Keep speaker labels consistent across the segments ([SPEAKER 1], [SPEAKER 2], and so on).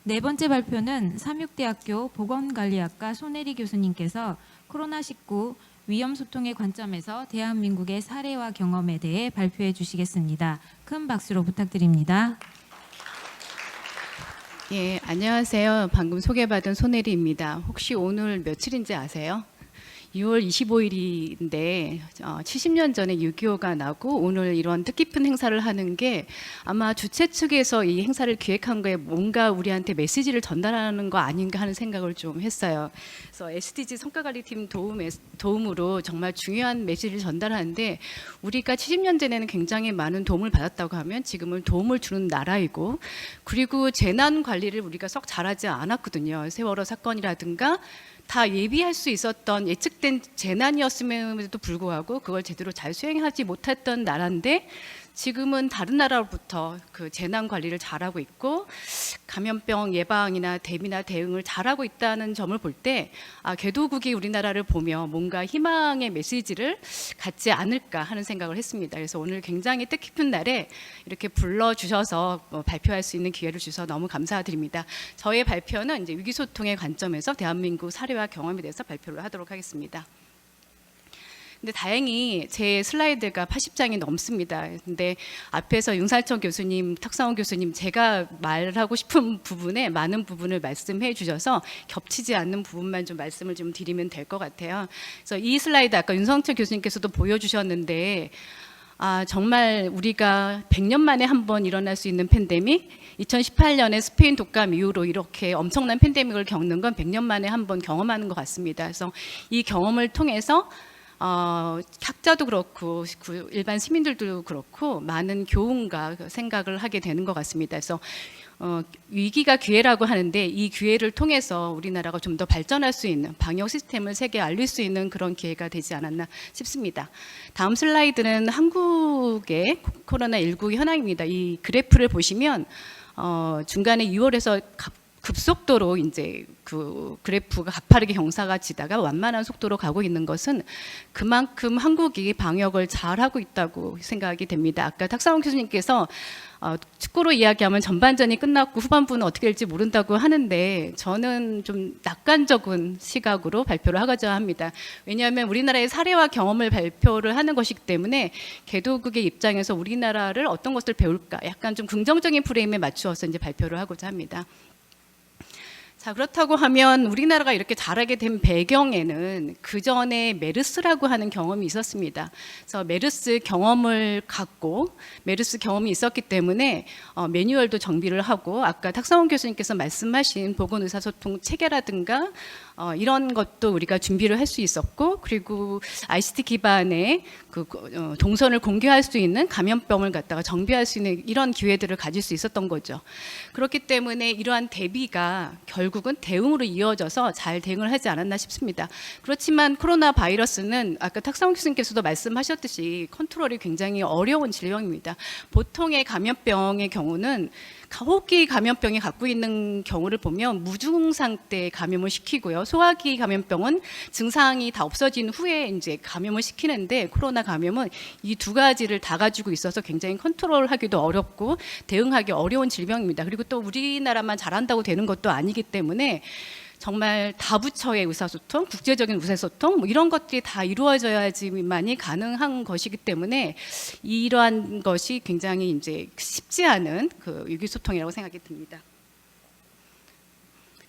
[SPEAKER 1] 네 번째 발표는 삼육대학교 보건관리학과 손혜리 교수님께서 코로나19 위험소통의 관점에서 대한민국의 사례와 경험에 대해 발표해 주시겠습니다. 큰 박수로 부탁드립니다.
[SPEAKER 2] 예, 안녕하세요. 방금 소개받은 손혜리입니다. 혹시 오늘 며칠인지 아세요? 6월 25일인데 70년 전에 6.25가 나고 오늘 이런 뜻깊은 행사를 하는 게 아마 주최 측에서 이 행사를 기획한 거에 뭔가 우리한테 메시지를 전달하는 거 아닌가 하는 생각을 좀 했어요. 그래서 SDG 성과관리팀 도움으로 정말 중요한 메시지를 전달하는데, 우리가 70년 전에는 굉장히 많은 도움을 받았다고 하면 지금은 도움을 주는 나라이고, 그리고 재난 관리를 우리가 썩 잘하지 않았거든요. 세월호 사건이라든가 다 예비할 수 있었던 예측된 재난이었음에도 불구하고 그걸 제대로 잘 수행하지 못했던 나라인데, 지금은 다른 나라로부터 그 재난 관리를 잘하고 있고 감염병 예방이나 대비나 대응을 잘하고 있다는 점을 볼 때 개도국이 우리나라를 보며 뭔가 희망의 메시지를 갖지 않을까 하는 생각을 했습니다. 그래서 오늘 굉장히 뜻깊은 날에 이렇게 불러주셔서 발표할 수 있는 기회를 주셔서 너무 감사드립니다. 저의 발표는 이제 위기소통의 관점에서 대한민국 사례와 경험에 대해서 발표를 하도록 하겠습니다. 근데 다행히 제 슬라이드가 80장이 넘습니다. 근데 앞에서 윤살청 교수님, 탁상원 교수님 제가 말하고 싶은 부분에 많은 부분을 말씀해 주셔서 겹치지 않는 부분만 좀 말씀을 좀 드리면 될 것 같아요. 그래서 이 슬라이드 아까 윤성철 교수님께서도 보여주셨는데 정말 우리가 100년 만에 한 번 일어날 수 있는 팬데믹, 2018년에 스페인 독감 이후로 이렇게 엄청난 팬데믹을 겪는 건 100년 만에 한 번 경험하는 것 같습니다. 그래서 이 경험을 통해서 학자도 그렇고 일반 시민들도 그렇고 많은 교훈과 생각을 하게 되는 것 같습니다. 그래서 위기가 기회라고 하는데 이 기회를 통해서 우리나라가 좀 더 발전할 수 있는 방역 시스템을 세계에 알릴 수 있는 그런 기회가 되지 않았나 싶습니다. 다음 슬라이드는 한국의 코로나19 현황입니다. 이 그래프를 보시면 중간에 2월에서 급속도로 이제 그 그래프가 가파르게 경사가 지다가 완만한 속도로 가고 있는 것은 그만큼 한국이 방역을 잘하고 있다고 생각이 됩니다. 아까 탁상원 교수님께서 축구로 이야기하면 전반전이 끝났고 후반부는 어떻게 될지 모른다고 하는데, 저는 좀 낙관적인 시각으로 발표를 하고자 합니다. 왜냐하면 우리나라의 사례와 경험을 발표를 하는 것이기 때문에 개도국의 입장에서 우리나라를 어떤 것을 배울까, 약간 좀 긍정적인 프레임에 맞추어서 이제 발표를 하고자 합니다. 자, 그렇다고 하면 우리나라가 이렇게 잘하게 된 배경에는 그 전에 메르스라고 하는 경험이 있었습니다. 그래서 메르스 경험을 갖고 메르스 경험이 있었기 때문에 매뉴얼도 정비를 하고 아까 탁상원 교수님께서 말씀하신 보건의사소통 체계라든가 이런 것도 우리가 준비를 할 수 있었고, 그리고 ICT 기반의 그 동선을 공개할 수 있는 감염병을 갖다가 정비할 수 있는 이런 기회들을 가질 수 있었던 거죠. 그렇기 때문에 이러한 대비가 결국은 대응으로 이어져서 잘 대응을 하지 않았나 싶습니다. 그렇지만 코로나 바이러스는 아까 탁상원 교수님께서도 말씀하셨듯이 컨트롤이 굉장히 어려운 질병입니다. 보통의 감염병의 경우는 호흡기 감염병이 갖고 있는 경우를 보면 무증상 때 감염을 시키고요. 소화기 감염병은 증상이 다 없어진 후에 이제 감염을 시키는데, 코로나 감염은 이 두 가지를 다 가지고 있어서 굉장히 컨트롤하기도 어렵고 대응하기 어려운 질병입니다. 그리고 또 우리나라만 잘한다고 되는 것도 아니기 때문에 정말 다부처의 의사소통, 국제적인 의사소통 이런 것들이 다 이루어져야지만이 가능한 것이기 때문에 이러한 것이 굉장히 이제 쉽지 않은 그 위기소통이라고 생각이 듭니다.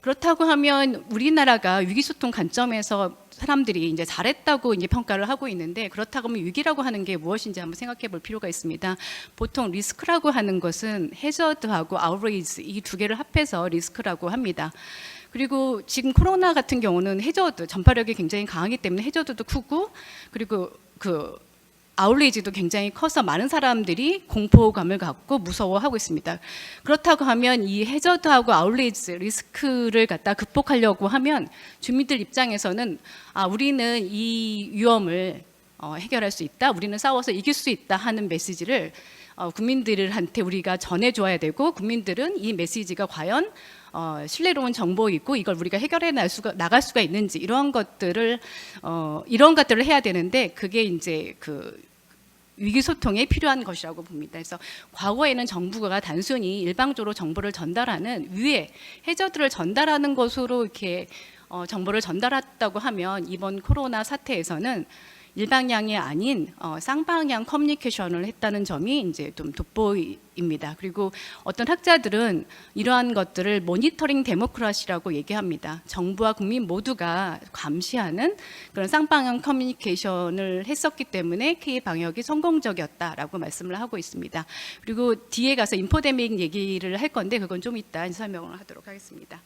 [SPEAKER 2] 그렇다고 하면 우리나라가 위기소통 관점에서 사람들이 이제 잘했다고 이제 평가를 하고 있는데, 그렇다고 하면 위기라고 하는 게 무엇인지 한번 생각해 볼 필요가 있습니다. 보통 리스크라고 하는 것은 해저드하고 아웃레이지 이 두 개를 합해서 리스크라고 합니다. 그리고 지금 코로나 같은 경우는 해저드 전파력이 굉장히 강하기 때문에 해저드도 크고, 그리고 그 아웃레이지도 굉장히 커서 많은 사람들이 공포감을 갖고 무서워하고 있습니다. 그렇다고 하면 이 해저드하고 아웃레이지 리스크를 갖다 극복하려고 하면 주민들 입장에서는 우리는 이 위험을 해결할 수 있다, 우리는 싸워서 이길 수 있다 하는 메시지를 국민들한테 우리가 전해줘야 되고, 국민들은 이 메시지가 과연 신뢰로운 정보이고 이걸 우리가 해결해 나갈 수가 있는지 이런 것들을 해야 되는데, 그게 이제 위기소통에 필요한 것이라고 봅니다. 그래서 과거에는 정부가 단순히 일방적으로 정보를 전달하는 위에 해저들을 전달하는 것으로 이렇게 정보를 전달했다고 하면 이번 코로나 사태에서는 일방향이 아닌 쌍방향 커뮤니케이션을 했다는 점이 이제 좀 돋보입니다. 그리고 어떤 학자들은 이러한 것들을 모니터링 데모크라시라고 얘기합니다. 정부와 국민 모두가 감시하는 그런 쌍방향 커뮤니케이션을 했었기 때문에 K 방역이 성공적이었다라고 말씀을 하고 있습니다. 그리고 뒤에 가서 인포데믹 얘기를 할 건데 그건 좀 이따 설명을 하도록 하겠습니다.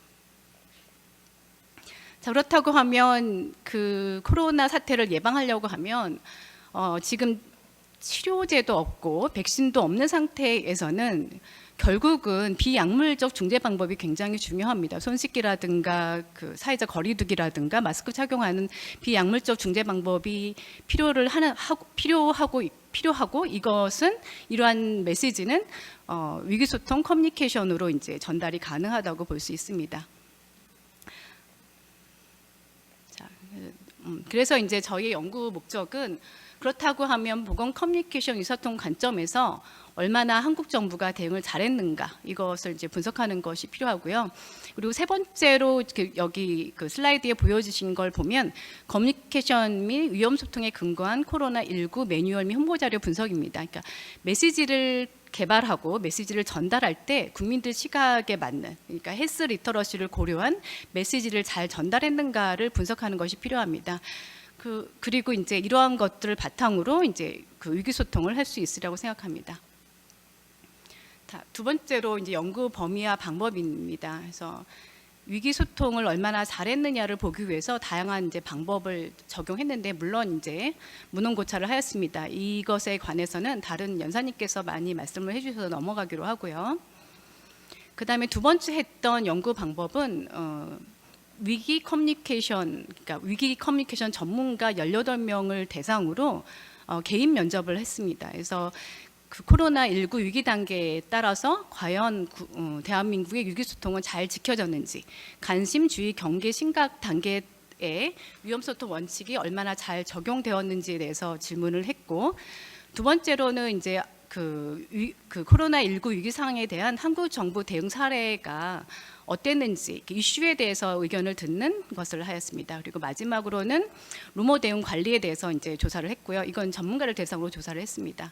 [SPEAKER 2] 자, 그렇다고 하면 그 코로나 사태를 예방하려고 하면 지금 치료제도 없고 백신도 없는 상태에서는 결국은 비약물적 중재 방법이 굉장히 중요합니다. 손 씻기라든가 그 사회적 거리두기라든가 마스크 착용하는 비약물적 중재 방법이 필요하고 이것은 이러한 메시지는 위기소통 커뮤니케이션으로 이제 전달이 가능하다고 볼 수 있습니다. 그래서 이제 저희 연구 목적은 그렇다고 하면 보건 커뮤니케이션 의사소통 관점에서 얼마나 한국 정부가 대응을 잘했는가 이것을 이제 분석하는 것이 필요하고요. 그리고 세 번째로 여기 그 슬라이드에 보여주신 걸 보면 커뮤니케이션 및 위험 소통에 근거한 코로나19 매뉴얼 및 홍보 자료 분석입니다. 그러니까 메시지를 개발하고 메시지를 전달할 때 국민들 시각에 맞는, 그러니까 헬스 리터러시를 고려한 메시지를 잘 전달했는가를 분석하는 것이 필요합니다. 그리고 이제 이러한 것들을 바탕으로 이제 그 위기소통을 할 수 있으리라고 생각합니다. 두 번째로 이제 연구 범위와 방법입니다. 그래서 위기소통을 얼마나 잘했느냐를 보기 위해서 다양한 이제 방법을 적용했는데 물론 이제 문헌고찰을 하였습니다. 이것에 관해서는 다른 연사님께서 많이 말씀을 해주셔서 넘어가기로 하고요. 그 다음에 두 번째 했던 연구 방법은 위기 커뮤니케이션 전문가 18명을 대상으로 개인 면접을 했습니다. 그래서 그 코로나19 위기 단계에 따라서 과연 대한민국의 위기소통은 잘 지켜졌는지, 관심, 주의, 경계, 심각 단계의 위험소통 원칙이 얼마나 잘 적용되었는지에 대해서 질문을 했고, 두 번째로는 이제 그 코로나19 위기 상황에 대한 한국 정부 대응 사례가 어땠는지 이슈에 대해서 의견을 듣는 것을 하였습니다. 그리고 마지막으로는 루머 대응 관리에 대해서 이제 조사를 했고요. 이건 전문가를 대상으로 조사를 했습니다.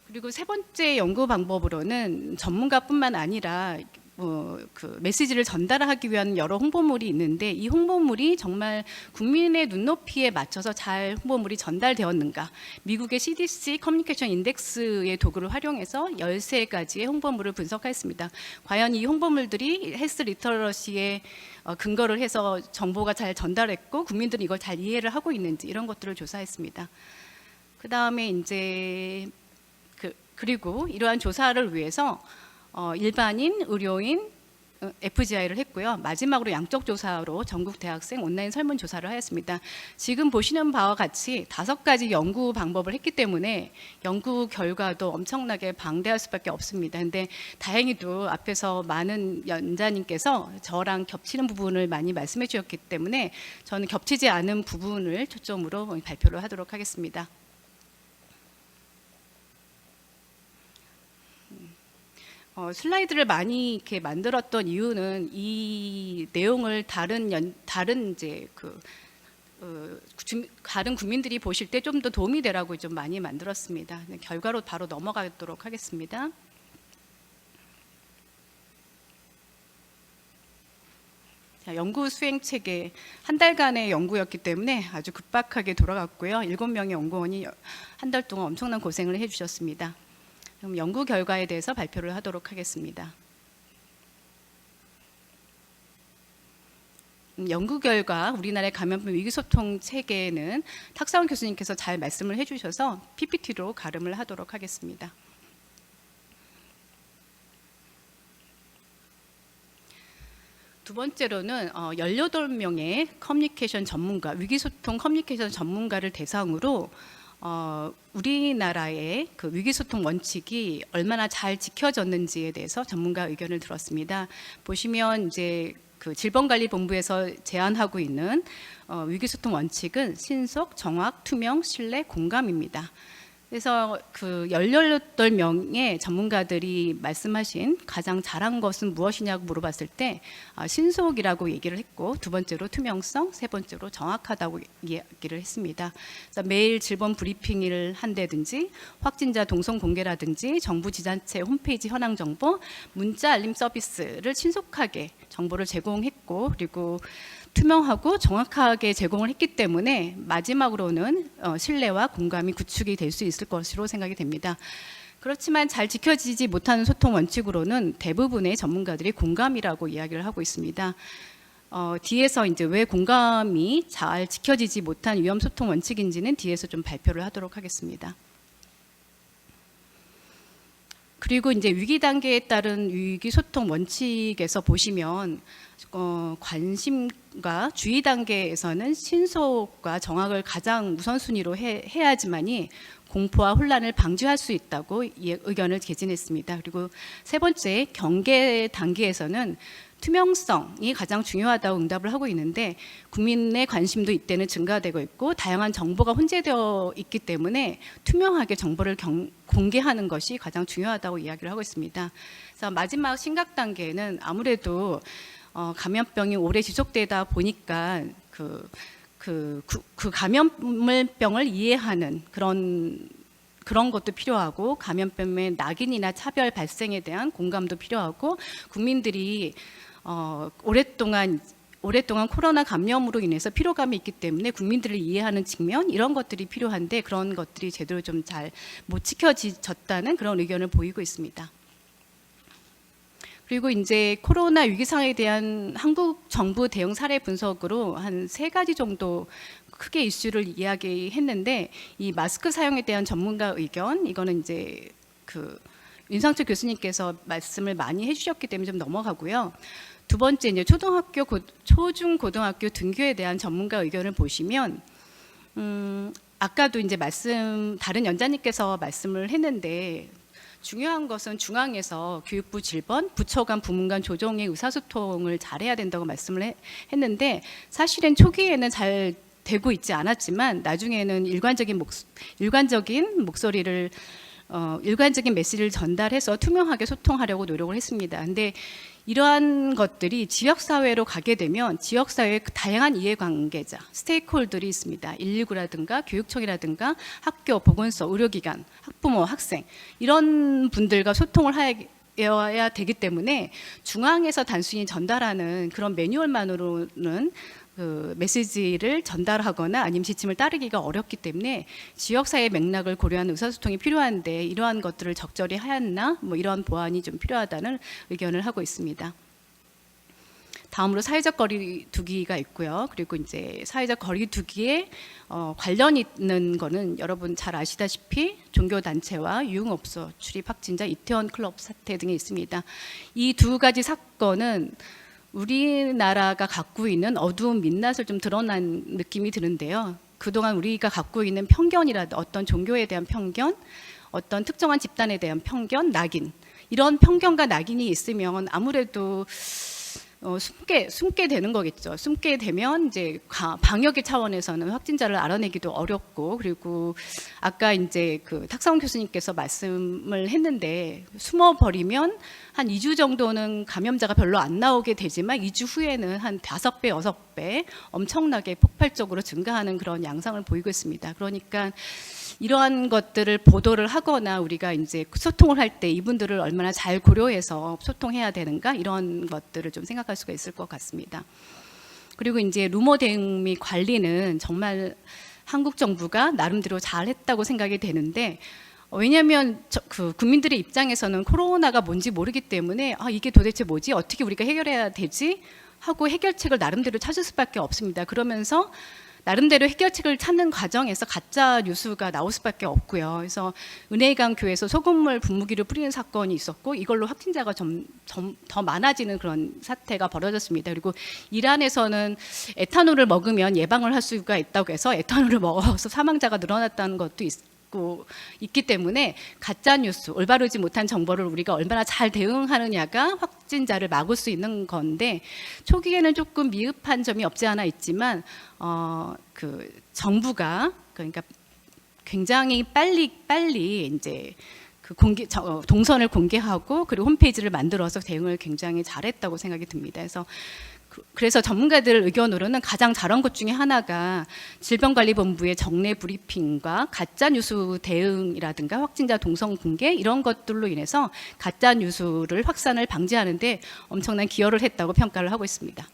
[SPEAKER 2] 그리고 세 번째 연구 방법으로는 전문가뿐만 아니라 그 메시지를 전달하기 위한 여러 홍보물이 있는데 이 홍보물이 정말 국민의 눈높이에 맞춰서 잘 홍보물이 전달되었는가, 미국의 CDC 커뮤니케이션 인덱스의 도구를 활용해서 13가지의 홍보물을 분석했습니다. 과연 이 홍보물들이 헬스 리터러시에 근거를 해서 정보가 잘 전달했고 국민들이 이걸 잘 이해를 하고 있는지 이런 것들을 조사했습니다. 그 다음에 이제 그리고 이러한 조사를 위해서 일반인, 의료인, FGI를 했고요. 마지막으로 양적 조사로 전국 대학생 온라인 설문조사를 하였습니다. 지금 보시는 바와 같이 5가지 연구 방법을 했기 때문에 연구 결과도 엄청나게 방대할 수밖에 없습니다. 근데 다행히도 앞에서 많은 연자님께서 저랑 겹치는 부분을 많이 말씀해 주셨기 때문에 저는 겹치지 않은 부분을 초점으로 발표를 하도록 하겠습니다. 슬라이드를 많이 이렇게 만들었던 이유는 이 내용을 다른 이제 다른 국민들이 보실 때 좀 더 도움이 되라고 좀 많이 만들었습니다. 결과로 바로 넘어가도록 하겠습니다. 자, 연구 수행 체계 한 달간의 연구였기 때문에 아주 급박하게 돌아갔고요. 7명의 연구원이 한 달 동안 엄청난 고생을 해주셨습니다. 그럼 연구 결과에 대해서 발표를 하도록 하겠습니다. 연구 결과 우리나라의 감염병 위기소통 체계는 탁사원 교수님께서 잘 말씀을 해주셔서 PPT로 가름을 하도록 하겠습니다. 두 번째로는 18명의 커뮤니케이션 전문가, 위기소통 커뮤니케이션 전문가를 대상으로 우리나라의 그 위기소통 원칙이 얼마나 잘 지켜졌는지에 대해서 전문가 의견을 들었습니다. 보시면 이제 그 질병관리본부에서 제안하고 있는 위기소통 원칙은 신속, 정확, 투명, 신뢰, 공감입니다. 그래서 그 18명의 전문가들이 말씀하신 가장 잘한 것은 무엇이냐고 물어봤을 때 신속이라고 얘기를 했고, 두 번째로 투명성, 세 번째로 정확하다고 이야기를 했습니다. 그래서 매일 질본 브리핑을 한다든지 확진자 동선 공개라든지 정부 지자체 홈페이지 현황 정보, 문자 알림 서비스를 신속하게 정보를 제공했고, 그리고 투명하고 정확하게 제공을 했기 때문에 마지막으로는 신뢰와 공감이 구축이 될 수 있을 것으로 생각이 됩니다. 그렇지만 잘 지켜지지 못하는 소통 원칙으로는 대부분의 전문가들이 공감이라고 이야기를 하고 있습니다. 뒤에서 이제 왜 공감이 잘 지켜지지 못한 위험 소통 원칙인지는 뒤에서 좀 발표를 하도록 하겠습니다. 그리고 이제 위기 단계에 따른 위기 소통 원칙에서 보시면 관심과 주의 단계에서는 신속과 정확을 가장 우선순위로 해야지만이 공포와 혼란을 방지할 수 있다고 의견을 개진했습니다. 그리고 세 번째, 경계 단계에서는 투명성이 가장 중요하다고 응답을 하고 있는데, 국민의 관심도 이때는 증가되고 있고 다양한 정보가 혼재되어 있기 때문에 투명하게 정보를 공개하는 것이 가장 중요하다고 이야기를 하고 있습니다. 그래서 마지막 심각 단계는 아무래도 감염병이 오래 지속되다 보니까 그 감염병을 이해하는 그런 것도 필요하고, 감염병의 낙인이나 차별 발생에 대한 공감도 필요하고, 국민들이 오랫동안 코로나 감염으로 인해서 피로감이 있기 때문에 국민들을 이해하는 측면, 이런 것들이 필요한데 그런 것들이 제대로 좀 잘 못 지켜졌다는 그런 의견을 보이고 있습니다. 그리고 이제 코로나 위기 상황에 대한 한국 정부 대응 사례 분석으로 한 3가지 정도 크게 이슈를 이야기했는데, 이 마스크 사용에 대한 전문가 의견, 이거는 이제 윤상철 교수님께서 말씀을 많이 해주셨기 때문에 좀 넘어가고요. 두 번째, 이제 초중 고등학교 등교에 대한 전문가 의견을 보시면, 아까도 이제 다른 연자님께서 말씀을 했는데, 중요한 것은 중앙에서 교육부 질번, 부처 간 부문 간 조정의 의사소통을 잘해야 된다고 말씀을 했는데, 사실은 초기에는 잘 되고 있지 않았지만 나중에는 일관적인 목소리를 일관적인 메시지를 전달해서 투명하게 소통하려고 노력을 했습니다. 근데 이러한 것들이 지역사회로 가게 되면 지역사회의 다양한 이해관계자, 스테이크홀더들이 있습니다. 119라든가 교육청이라든가 학교, 보건소, 의료기관, 학부모, 학생, 이런 분들과 소통을 해야 되기 때문에 중앙에서 단순히 전달하는 그런 매뉴얼만으로는 메시지를 전달하거나 아니면 지침을 따르기가 어렵기 때문에 지역사회 맥락을 고려한 의사소통이 필요한데, 이러한 것들을 적절히 하였나, 이러한 보완이 좀 필요하다는 의견을 하고 있습니다. 다음으로 사회적 거리두기가 있고요. 그리고 이제 사회적 거리두기에 관련 있는 거는 여러분 잘 아시다시피 종교단체와 유흥업소 출입 확진자, 이태원 클럽 사태 등이 있습니다. 이 2가지 사건은 우리나라가 갖고 있는 어두운 민낯을 좀 드러난 느낌이 드는데요. 그동안 우리가 갖고 있는 편견이라도, 어떤 종교에 대한 편견, 어떤 특정한 집단에 대한 편견, 낙인, 이런 편견과 낙인이 있으면 아무래도 숨게 되는 거겠죠. 숨게 되면 이제 방역의 차원에서는 확진자를 알아내기도 어렵고, 그리고 아까 이제 탁사원 교수님께서 말씀을 했는데, 숨어버리면 한 2주 정도는 감염자가 별로 안 나오게 되지만 2주 후에는 한 5배, 6배 엄청나게 폭발적으로 증가하는 그런 양상을 보이고 있습니다. 그러니까 이러한 것들을 보도를 하거나 우리가 이제 소통을 할 때 이분들을 얼마나 잘 고려해서 소통해야 되는가, 이런 것들을 좀 생각할 수가 있을 것 같습니다. 그리고 이제 루머 대응 및 관리는 정말 한국 정부가 나름대로 잘했다고 생각이 되는데, 왜냐하면 국민들의 입장에서는 코로나가 뭔지 모르기 때문에 이게 도대체 뭐지? 어떻게 우리가 해결해야 되지? 하고 해결책을 나름대로 찾을 수밖에 없습니다. 그러면서 나름대로 해결책을 찾는 과정에서 가짜 뉴스가 나올 수밖에 없고요. 그래서 은혜강 교회에서 소금물 분무기를 뿌리는 사건이 있었고, 이걸로 확진자가 더 많아지는 그런 사태가 벌어졌습니다. 그리고 이란에서는 에탄올을 먹으면 예방을 할 수가 있다고 해서 에탄올을 먹어서 사망자가 늘어났다는 것도 있기 때문에 가짜 뉴스, 올바르지 못한 정보를 우리가 얼마나 잘 대응하느냐가 확진자를 막을 수 있는 건데, 초기에는 조금 미흡한 점이 없지 않아 있지만 정부가, 그러니까 굉장히 빨리 이제 그 동선을 공개하고 그리고 홈페이지를 만들어서 대응을 굉장히 잘했다고 생각이 듭니다. 그래서 전문가들 의견으로는 가장 잘한 것 중에 하나가 질병관리본부의 정례 브리핑과 가짜 뉴스 대응이라든가 확진자 동선 공개 이런 것들로 인해서 가짜 뉴스를 확산을 방지하는데 엄청난 기여를 했다고 평가를 하고 있습니다.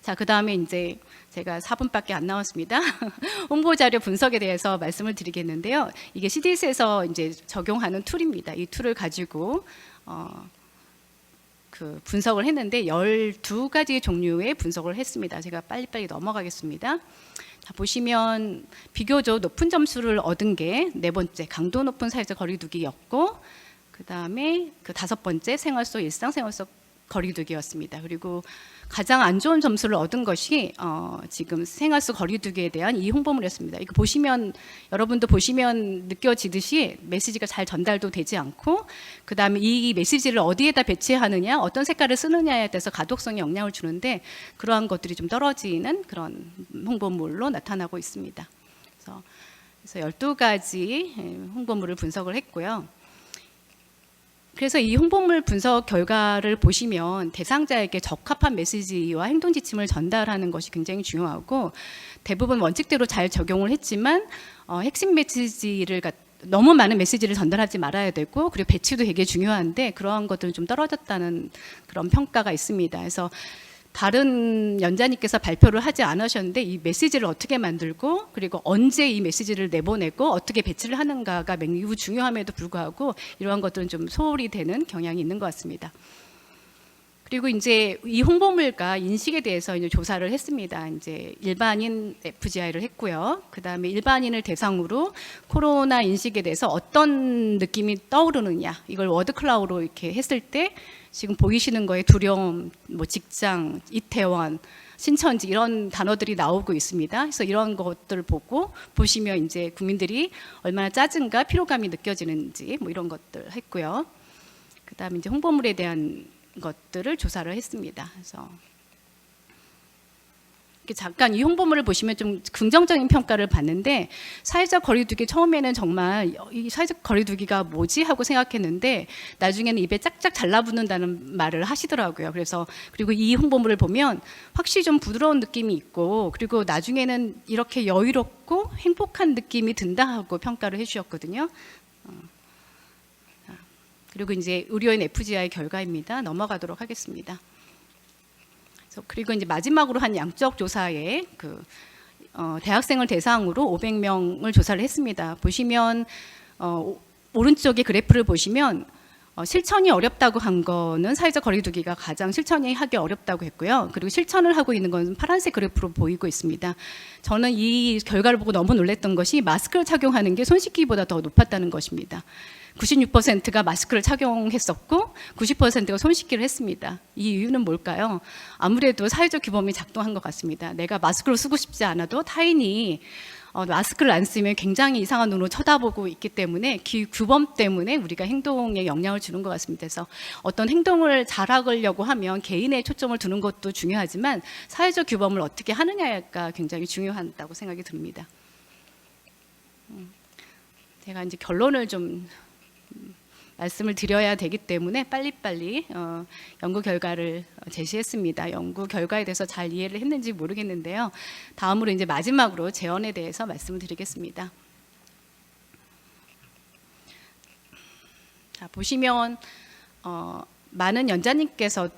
[SPEAKER 2] 자, 그다음에 이제 제가 4분밖에 안 남았습니다. 홍보 자료 분석에 대해서 말씀을 드리겠는데요. 이게 CDS에서 이제 적용하는 툴입니다. 이 툴을 가지고 그 분석을 했는데 12가지 종류의 분석을 했습니다. 제가 빨리빨리 넘어가겠습니다. 자, 보시면 비교적 높은 점수를 얻은 게 네 번째 강도 높은 사회적 거리두기였고, 그 다음에 그 5번째 생활 속 일상생활 속 거리두기였습니다. 그리고 가장 안 좋은 점수를 얻은 것이 지금 생활 속 거리두기에 대한 이 홍보물이었습니다. 이거 보시면 여러분도 보시면 느껴지듯이 메시지가 잘 전달도 되지 않고, 그 다음에 이 메시지를 어디에다 배치하느냐, 어떤 색깔을 쓰느냐에 대해서 가독성에 영향을 주는데 그러한 것들이 좀 떨어지는 그런 홍보물로 나타나고 있습니다. 그래서 12가지 홍보물을 분석을 했고요. 그래서 이 홍보물 분석 결과를 보시면 대상자에게 적합한 메시지와 행동 지침을 전달하는 것이 굉장히 중요하고, 대부분 원칙대로 잘 적용을 했지만 핵심 메시지를 너무 많은 메시지를 전달하지 말아야 되고, 그리고 배치도 되게 중요한데 그러한 것들은 좀 떨어졌다는 그런 평가가 있습니다. 그래서 다른 연자님께서 발표를 하지 않으셨는데 이 메시지를 어떻게 만들고 그리고 언제 이 메시지를 내보내고 어떻게 배치를 하는가가 매우 중요함에도 불구하고 이러한 것들은 좀 소홀히 되는 경향이 있는 것 같습니다. 그리고 이제 이 홍보물과 인식에 대해서 이제 조사를 했습니다. 이제 일반인 FGI를 했고요. 그 다음에 일반인을 대상으로 코로나 인식에 대해서 어떤 느낌이 떠오르느냐, 이걸 워드 클라우드로 이렇게 했을 때 지금 보이시는 거에 두려움, 뭐 직장, 이태원, 신천지 이런 단어들이 나오고 있습니다. 그래서 이런 것들을 보시면 이제 국민들이 얼마나 짜증과 피로감이 느껴지는지 뭐 이런 것들 했고요. 그 다음에 이제 홍보물에 대한 것들을 조사를 했습니다. 그래서 잠깐 이 홍보물을 보시면 좀 긍정적인 평가를 받는데, 사회적 거리두기 처음에는 정말 이 사회적 거리두기가 뭐지 하고 생각했는데 나중에는 입에 짝짝 달라붙는다는 말을 하시더라고요. 그리고 이 홍보물을 보면 확실히 좀 부드러운 느낌이 있고, 그리고 나중에는 이렇게 여유롭고 행복한 느낌이 든다 하고 평가를 해주셨거든요. 그리고 이제 의료인 FGI 결과입니다. 넘어가도록 하겠습니다. 그리고 이제 마지막으로 한 양적 조사에 대학생을 대상으로 500명을 조사를 했습니다. 보시면 오른쪽에 그래프를 보시면 실천이 어렵다고 한 거는 사회적 거리두기가 가장 실천이 하기 어렵다고 했고요. 그리고 실천을 하고 있는 건 파란색 그래프로 보이고 있습니다. 저는 이 결과를 보고 너무 놀랐던 것이 마스크를 착용하는 게 손 씻기보다 더 높았다는 것입니다. 96%가 마스크를 착용했었고 90%가 손 씻기를 했습니다. 이 이유는 뭘까요? 아무래도 사회적 규범이 작동한 것 같습니다. 내가 마스크를 쓰고 싶지 않아도 타인이 마스크를 안 쓰면 굉장히 이상한 눈으로 쳐다보고 있기 때문에 규범 때문에 우리가 행동에 영향을 주는 것 같습니다. 그래서 어떤 행동을 잘하려고 하면 개인의 초점을 두는 것도 중요하지만 사회적 규범을 어떻게 하느냐가 굉장히 중요하다고 생각이 듭니다. 제가 이제 결론을 좀 말씀을 드려야 되기 때문에 빨리빨리 연구 결과를 제시했습니다. 연구 결과에 대해서 잘 이해를 했는지 모르겠는데요. 다음으로 이제 마지막으로 재원에 대해서 말씀을 드리겠습니다. 자, 보시면 많은 연자님께서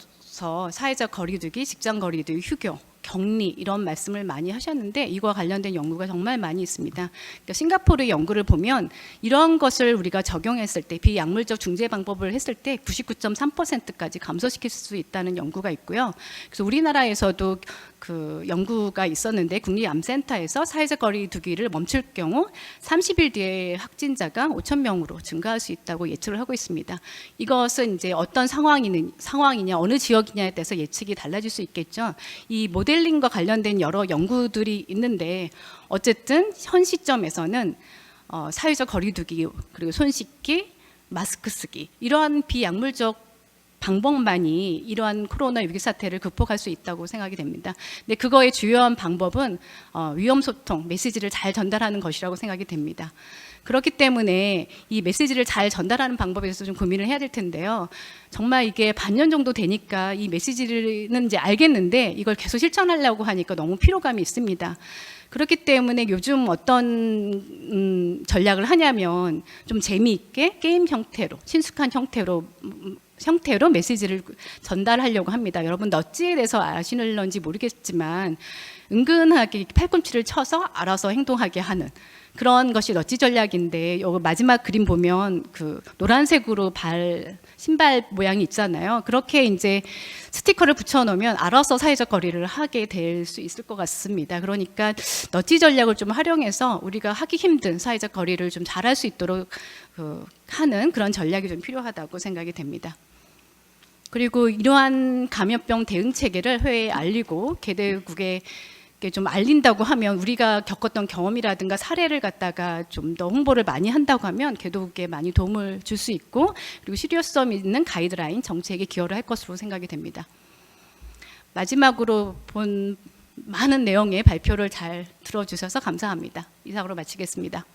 [SPEAKER 2] 사회적 거리두기, 직장 거리두기, 휴교, 격리 이런 말씀을 많이 하셨는데 이와 관련된 연구가 정말 많이 있습니다. 그러니까 싱가포르의 연구를 보면 이런 것을 우리가 적용했을 때 비약물적 중재 방법을 했을 때 99.3%까지 감소시킬 수 있다는 연구가 있고요. 그래서 우리나라에서도 그 연구가 있었는데 국립암센터에서 사회적 거리두기를 멈출 경우 30일 뒤에 확진자가 5,000명으로 증가할 수 있다고 예측을 하고 있습니다. 이것은 이제 어떤 상황이냐 어느 지역이냐에 따라서 예측이 달라질 수 있겠죠. 이 모델링과 관련된 여러 연구들이 있는데 어쨌든 현 시점에서는 사회적 거리두기 그리고 손 씻기, 마스크 쓰기 이러한 비약물적 방법만이 이러한 코로나 위기 사태를 극복할 수 있다고 생각이 됩니다. 근데 그거의 주요한 방법은 위험 소통, 메시지를 잘 전달하는 것이라고 생각이 됩니다. 그렇기 때문에 이 메시지를 잘 전달하는 방법에 대해서 좀 고민을 해야 될 텐데요. 정말 이게 반년 정도 되니까 이 메시지는 이제 알겠는데 이걸 계속 실천하려고 하니까 너무 피로감이 있습니다. 그렇기 때문에 요즘 어떤 전략을 하냐면 좀 재미있게 게임 형태로, 친숙한 형태로 메시지를 전달하려고 합니다. 여러분 넛지에 대해서 아시는지 모르겠지만 은근하게 팔꿈치를 쳐서 알아서 행동하게 하는 그런 것이 넛지 전략인데, 여기 마지막 그림 보면 그 노란색으로 신발 모양이 있잖아요. 그렇게 이제 스티커를 붙여놓으면 알아서 사회적 거리를 하게 될 수 있을 것 같습니다. 그러니까 넛지 전략을 좀 활용해서 우리가 하기 힘든 사회적 거리를 좀 잘할 수 있도록 하는 그런 전략이 좀 필요하다고 생각이 됩니다. 그리고 이러한 감염병 대응 체계를 회의에 알리고 개대국에 좀 알린다고 하면, 우리가 겪었던 경험이라든가 사례를 갖다가 좀 더 홍보를 많이 한다고 하면 개도국에 많이 도움을 줄 수 있고, 그리고 실효성 있는 가이드라인 정책에 기여를 할 것으로 생각이 됩니다. 마지막으로 본 많은 내용의 발표를 잘 들어주셔서 감사합니다. 이상으로 마치겠습니다.